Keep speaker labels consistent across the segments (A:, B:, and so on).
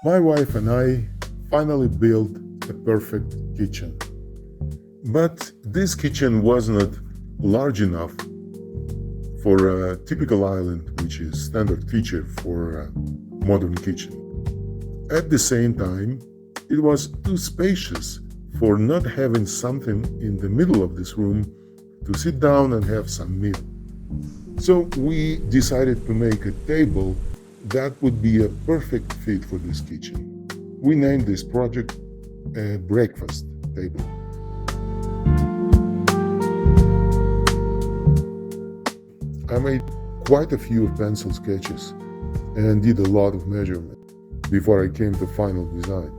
A: My wife and I finally built a perfect kitchen. But this kitchen was not large enough for a typical island, which is standard feature for a modern kitchen. At the same time, it was too spacious for not having something in the middle of this room to sit down and have some meal. So we decided to make a table that would be a perfect fit for this kitchen. We named this project a breakfast table. I made quite a few pencil sketches and did a lot of measurement before I came to final design.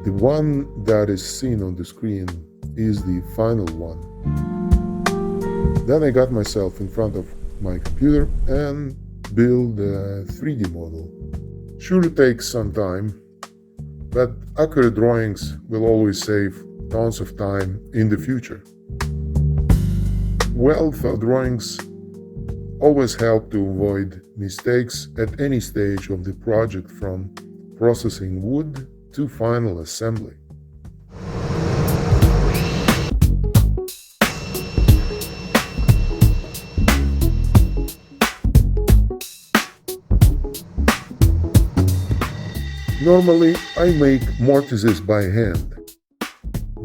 A: The one that is seen on the screen is the final one. Then I got myself in front of my computer and build a 3D model. Sure, it takes some time, but accurate drawings will always save tons of time in the future. Well-thought drawings always help to avoid mistakes at any stage of the project, from processing wood to final assembly. Normally, I make mortises by hand,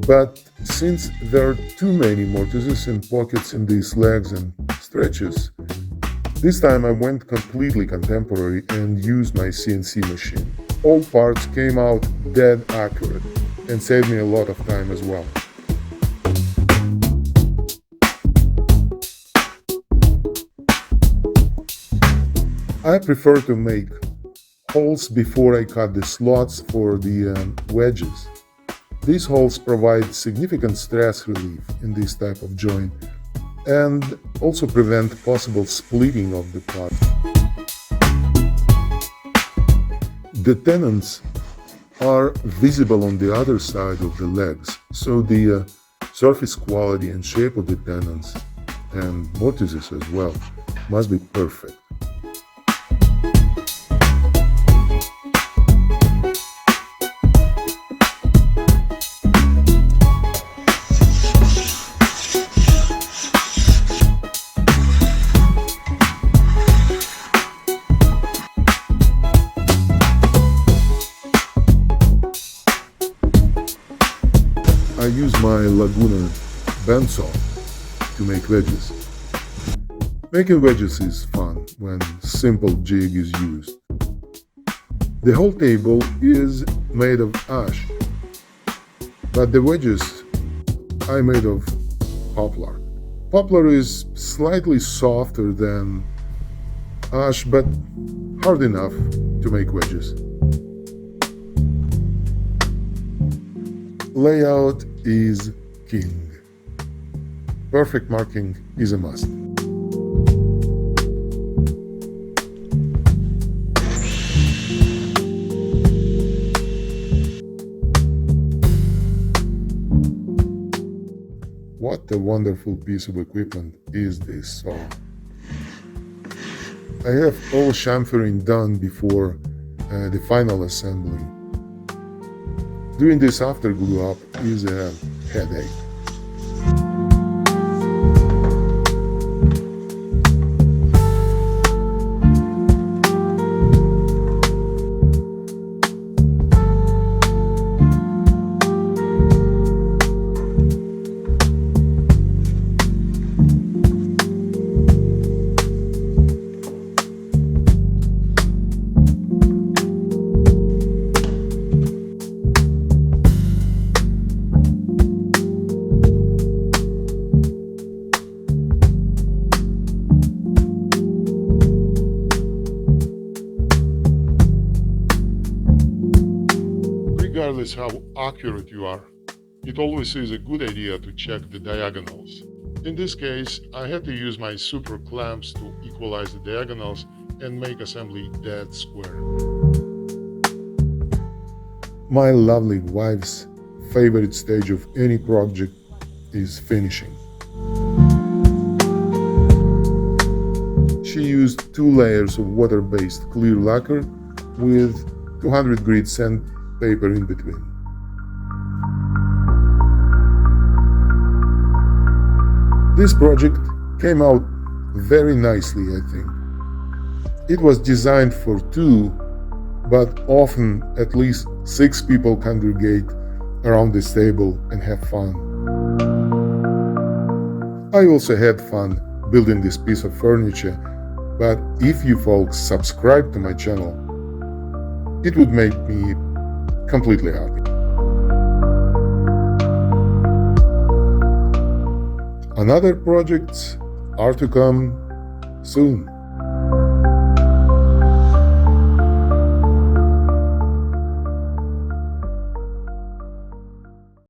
A: but since there are too many mortises and pockets in these legs and stretches, this time I went completely contemporary and used my CNC machine. All parts came out dead accurate and saved me a lot of time as well. I prefer to make holes before I cut the slots for the wedges. These holes provide significant stress relief in this type of joint and also prevent possible splitting of the part. The tenons are visible on the other side of the legs, so the surface quality and shape of the tenons and mortises as well must be perfect. I use my Laguna bandsaw to make wedges. Making wedges is fun when simple jig is used. The whole table is made of ash, but the wedges I made of poplar. Poplar is slightly softer than ash, but hard enough to make wedges. Layout is king. Perfect marking is a must. What a wonderful piece of equipment is this saw. I have all chamfering done before the final assembly. Doing this after glue up is a headache. Regardless how accurate you are, it always is a good idea to check the diagonals. In this case, I had to use my super clamps to equalize the diagonals and make assembly dead square. My lovely wife's favorite stage of any project is finishing. She used 2 layers of water-based clear lacquer with 200 grit sandpaper in between. This project came out very nicely, I think. It was designed for 2, but often at least 6 people congregate around this table and have fun. I also had fun building this piece of furniture, but if you folks subscribe to my channel, it would make me completely happy. Another projects are to come soon.